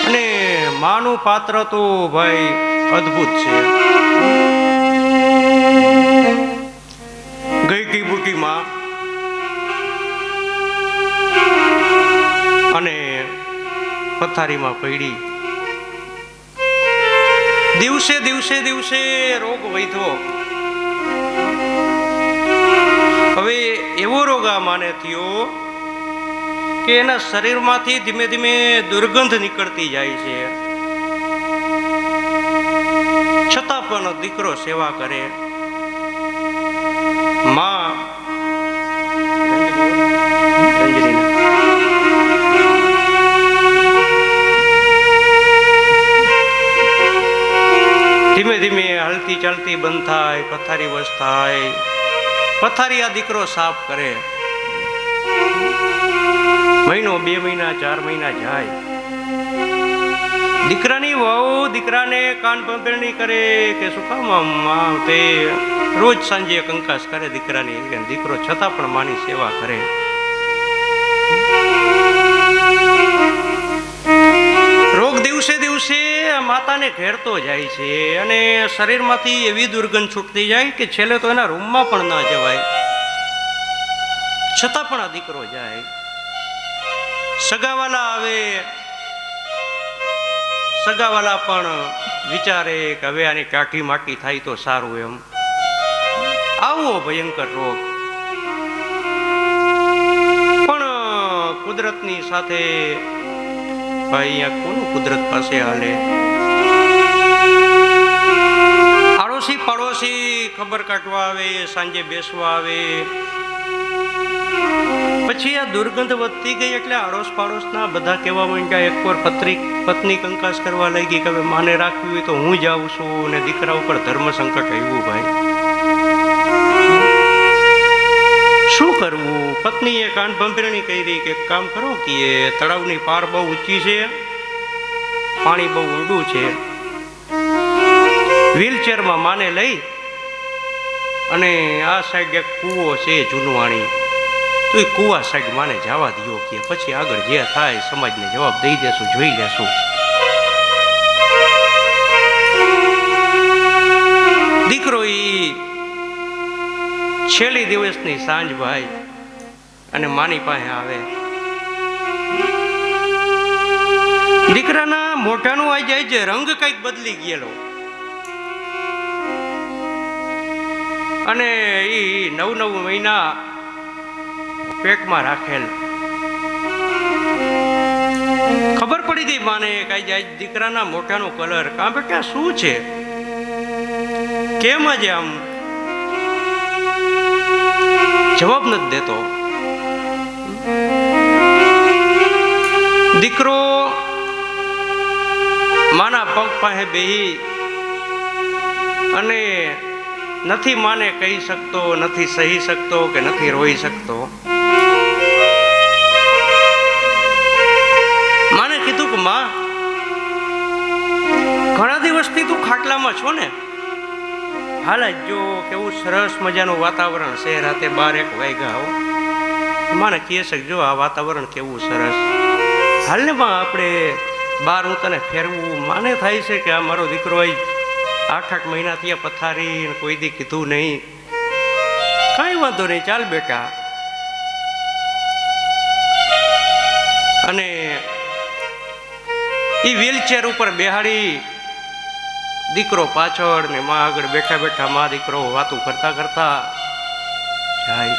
અને માનું પાત્ર તો ભાઈ અદ્ભુત છે. ગઈ કી બુટી માં અને પથારીમાં પડી. દિવસે દિવસે દિવસે રોગ વધ્યો. હવે એવો રોગ આ માને થયો કે એના શરીરમાંથી ધીમે ધીમે દુર્ગંધ નીકળતી જાય છે. છતાં પણ દીકરો સેવા કરે. માં ધીમે ધીમે હલતી ચાલતી બંધ થાય, પથારી વશ થાય. પથારી આ દીકરો સાફ કરે. મહિનો, 2 મહિના, 4 મહિના જાય. દીકરાની વહુ દીકરાને કાન પંપેરણી કરે કે શું કામ તે રોજ સાંજે કંકાસ કરે દીકરાની. દીકરો છતાં પણ માની સેવા કરે. રોગ દિવસે દિવસે માતાને ઘેરતો જાય છે અને શરીરમાંથી એવી દુર્ગંધ છૂટતી જાય કે છેલ્લે તો એના રૂમમાં પણ ના જવાય. છતાં પણ આ દીકરો જાય. સગાવાલા આવે. સગાવાલા પણ વિચારે કે હવે આની કાઠી માટી થાય તો સારું એમ. આવો ભયંકર રોગ. પણ કુદરતની સાથે ભાઈ અહીંયા કોનું કુદરત પાસે હાલે? આડોશી પાડોશી ખબર કાઢવા આવે, સાંજે બેસવા આવે. પછી આ દુર્ગંધ વધતી ગઈ એટલે આડોશ પાડોશના બધા કહેવા માંડ્યા. એકવાર પત્ની કંકાસ કરવા લાગી કે હવે માને રાખવી હોય તો હું જાઉં છું. અને દીકરા ઉપર ધર્મ સંકટ આવ્યું ભાઈ. શું કરવું? પત્નીએ કાન ભંભેરણી કરી કે કામ કરો કે તળાવની પાર બહુ ઊંચી છે, પાણી બહુ ઊંડું છે. વ્હીલચેરમાં માને લઈ અને આ સાઈડ એક કૂવો છે જૂનવાણી, તો એ કૂવા સાઈડ માને જવા દો કે પછી આગળ જે થાય સમાજને જવાબ દઈ દેશું, જોઈ લેશું. દીકરો ઈ છેલ્લી દિવસની સાંજ ભાઈ અને માની પાસે આવે. દીકરાના મોઢાનું આવી જાય છે રંગ કઈક બદલી ગયેલો અને ઈ 9 મહિના પેટમાં રાખેલ. ખબર પડી ગઈ માને કઈ જાય દીકરાના મોઢાનો કલર. કા બેટા શું છે? કેમ આજે આમ? જવાબ નથી દેતો. દીકરો માના પગ પાસે બેહી અને નથી માને કહી શકતો, નથી સહી શકતો કે નથી રોઈ શકતો. માને કીધું કે માં, ઘણા દિવસથી તું ખાટલામાં છો ને? હાલ જો કેવું સરસ મજાનું વાતાવરણ છે. રાતે 12-1 વાગ્યા હો. માને કહે છે જો આ વાતાવરણ કેવું સરસ. હાલ ને માં આપણે બહાર હું તને ફેરવું. માને થાય છે કે આ મારો દીકરો 8 મહિના થયા પથારી, કોઈ દી કીધું નહીં. કાંઈ વાંધો નહીં, ચાલ બેટા. અને એ વ્હીલચેર ઉપર બેહાડી દીકરો પાછળ ને માં આગળ બેઠા બેઠા માં દીકરો વાતું કરતા કરતા જાય.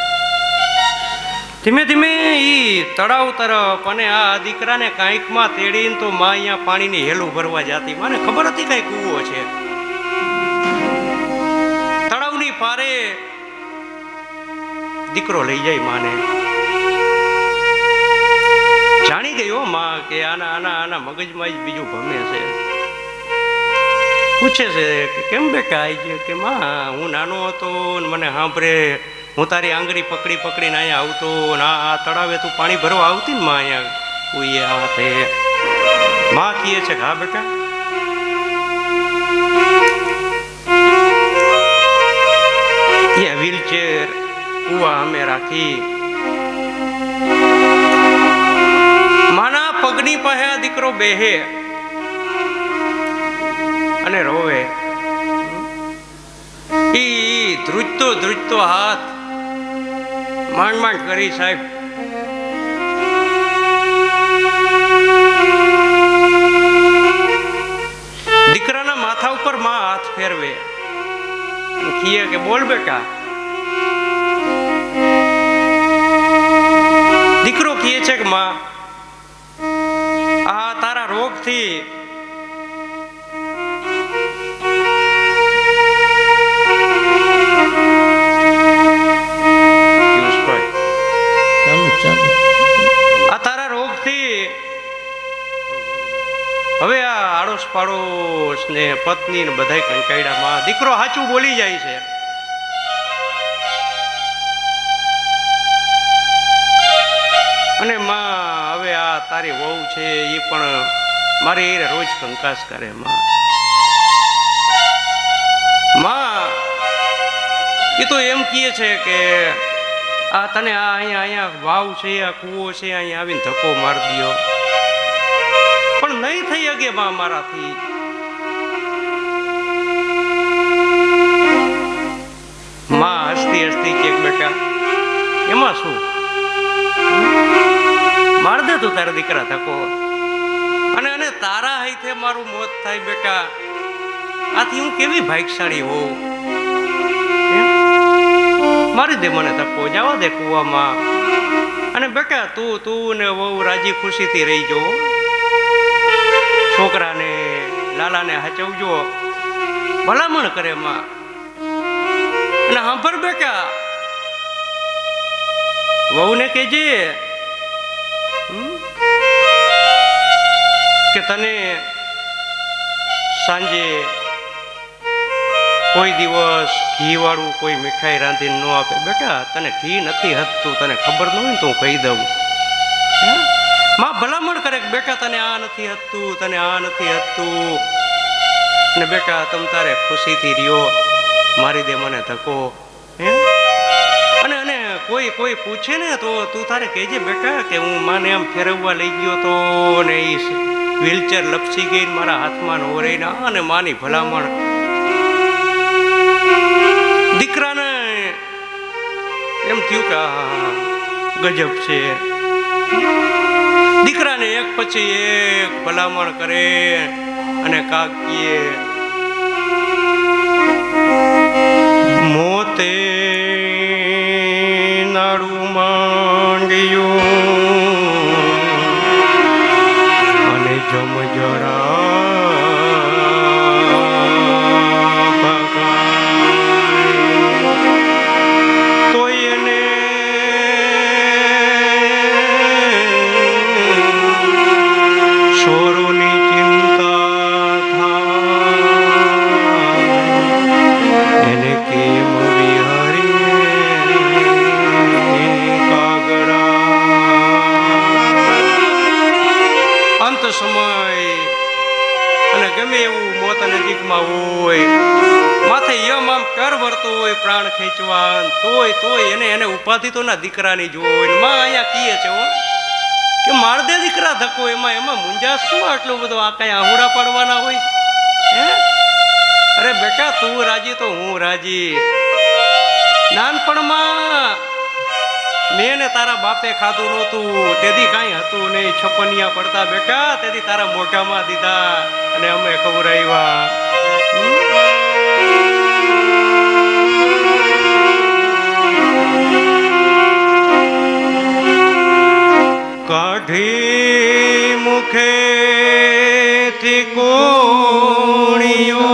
ધીમે ધીમે ઈ તળાવ તરફ અને આ દીકરાને કાંઈકમાં તેડીને તો માં અહીંયા પાણીની હેલું ભરવા જાતી. મને ખબર હતી કઈ કૂવો છે. તળાવની પારે દીકરો લઈ જાય માને. જાણી ગયો માં કે આના મગજમાં જ બીજું ભમે છે. પૂછે છે કે કેમ બેટા આવી ગયો? કે માં હું નાનો હતો ને મને સાંભળે હું તારી આંગળી પકડી પકડીને અહીંયા આવતો ને આ તળાવે તું પાણી ભરવા આવતી ને માં અહીંયા કોઈ આ તે. માં કહે છે કે હા બેટા. એ વ્હીલચેર કુવા અમે રાખી. માના પગની પાસે દીકરો બેહે અને રોવે. ઈ ધ્રુજતો હાથ માંડ કરી સાહેબ. દીકરાના માથા ઉપર માં હાથ ફેરવે, કીએ કે બોલ બેટા. દીકરો કહે છે કે માં, આ તારા રોગથી હવે આ આડોશ પાડોશ ને પત્ની ને બધાય કંટાળ્યા. માં દીકરો સાચું બોલી જાય છે. અને માં હવે આ તારી વહુ છે એ પણ મારી એ રોજ કંકાસ કરે. માં એ તો એમ કહે છે કે આ તને આ અહીંયા વાવ છે, આ કૂવો છે, અહીંયા આવીને ધક્કો મારી દો, પણ નહીં થઈ શકે માં મારાથી. માં હસતી કે બેટા એમાં શું, માર દે તું તારા દીકરા ધક્કો, અને તારા હાથે મારું મોત થાય બેટા. આથી હું કેવી ભાગ્યશાળી હોઉં. મારી દે મને ધક્કો, જવા દે કૂવામાં. અને બેટા તું ને વહુ રાજી ખુશીથી રહી જો. છોકરાને લાલાને હાચવજો, ભલામણ કરે માં. અને સાંભળ બેટા, વહુને કહેજે કે તને સાંજે કોઈ દિવસ ઘી વાળું કોઈ મીઠાઈ રાંધીને ન આપે. બેટા તને ઘી નથી હતતું, તને ખબર ન હોય તો હું કહી દઉં. માં ભલામણ કરે કે બેટા તને આ નથી હતતું, તને આ નથી હતતું. અને બેટા તમ તારે ખુશીથી રહ્યો, મારી દે મને ધક્કો. અને કોઈ પૂછે ને તો તું તારે કહેજે બેટા કે હું માને આમ ફેરવવા લઈ ગયો તો ને એ વ્હીલચેર લપસી ગઈ મારા હાથમાં ઓરાઈને. અને માની ભલામણ. દીકરાને એમ થયું કે ગજબ છે. દીકરાને એક પછી એક ભલામણ કરે અને કાકીએ મોતે નાડું માંડ્યું અને જમજરા સમય અને ગમે એવું મોત નજીકમાં હોય, માથે યમ આમ કર વળતો હોય પ્રાણ ખેંચવા, તોય એને ઉપાધિ તો ના દીકરાની જોઈ. માં અહીંયા કીએ છે કે માર દે દીકરા ધક્કો. એમાં મુંજા શું આટલું બધું? આ કઈ આહુડા પાડવાના હોય હે? અરે બેટા તું રાજી તો હું રાજી. નાનપણમાં મેં ને તારા બાપે ખાધું નહોતું, તેથી કાંઈ હતું નહીં. છપનિયા પડતા બેટા, તેથી તારા મોઢામાં દીધા અને અમે ખવડાવ્યા. કાઢી મુખેથી કોણીઓ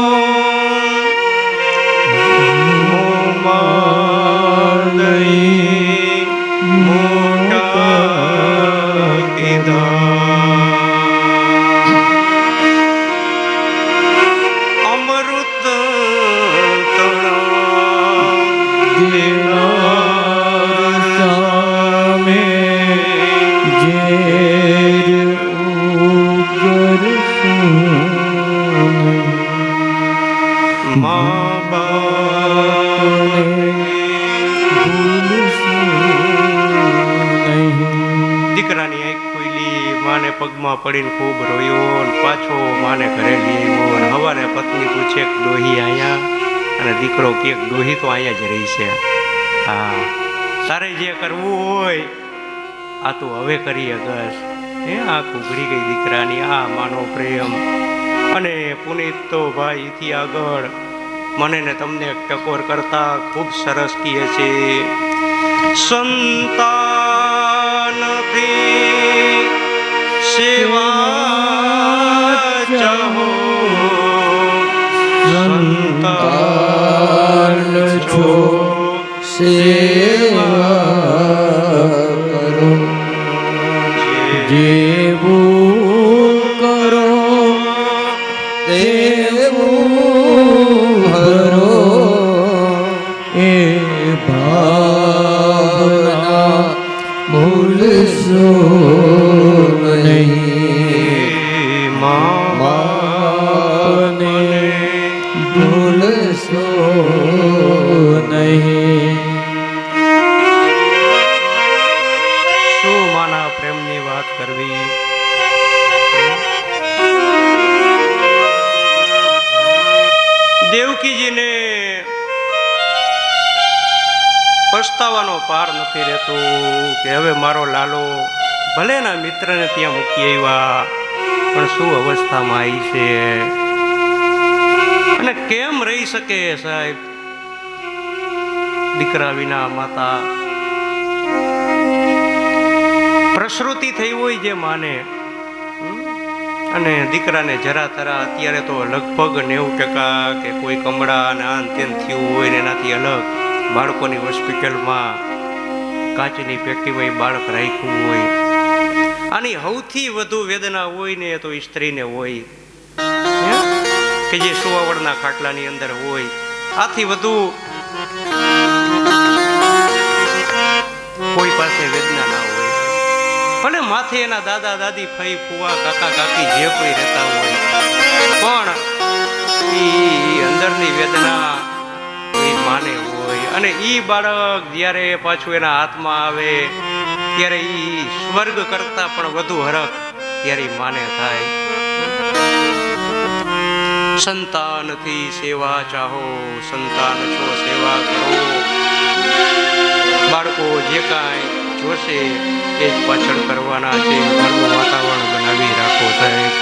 પગમાં પડીને ખૂબ રોયો અને પાછો માને ઘરે લઈ આવ્યો અને હવારે પત્ની પૂછે કે ડોહી અહીંયા, અને દીકરો કે ડોહી તો અહીંયા જ રહી છે. હા, તારે જે કરવું હોય આ તું હવે કરી શકસ. આંખ ઉઘડી ગઈ દીકરાની. આ માનો પ્રેમ. અને પુનિત તો ભાઈ એથી આગળ મને ને તમને ટકોર કરતા ખૂબ સરસ કહે છે, સંતાનથી સેવા ચાહો, સંતાન છો સેવા કરો, જેવું કરો તેવું ભરો, એ ભાવના ભૂલશો નહીં, માને ભૂલશો નહીં. શું માના પ્રેમની વાત કરવી. દેવકીજીને પસ્તાવાનો પાર નથી રહેતો કે હવે મારો લાલો ભલે ના મિત્રને ત્યાં મૂકી આવ્યા પણ શું અવસ્થામાં આવી છે અને કેમ રહી શકે સાહેબ દીકરા વિના. માતા પ્રસૃતિ થઈ હોય જે માને, અને દીકરાને જરા તરા અત્યારે તો લગભગ 90% કે કોઈ કમળા અને આન તેન થયું હોય ને એનાથી અલગ બાળકોની હોસ્પિટલમાં કાચની પેટીમાં બાળક રાખ્યું હોય. આની સૌથી વધુ વેદના હોય ને તો સ્ત્રીને હોય કે જે સુવાવડના ખાટલાની અંદર હોય. આથી વધુ કોઈ પાસે વેદના ના હોય. ભલે માથે એના દાદા દાદી ફઈ ફુવા કાકા કાકી જે કોઈ રહેતા હોય પણ ઈ અંદરની વેદના એ માને હોય. અને ઈ બાળક જ્યારે પાછું એના હાથમાં આવે ત્યારે ઈ સ્વર્ગ કરતા પણ વધુ હરખ ત્યારે માને થાય. સંતાનથી સેવા ચાહો, સંતાન છો સેવા કરો. બાળકો જે કાંઈ જોશે એ જ પાછળ કરવાના છે. ઘરનું વાતાવરણ બનાવી રાખો સાહેબ.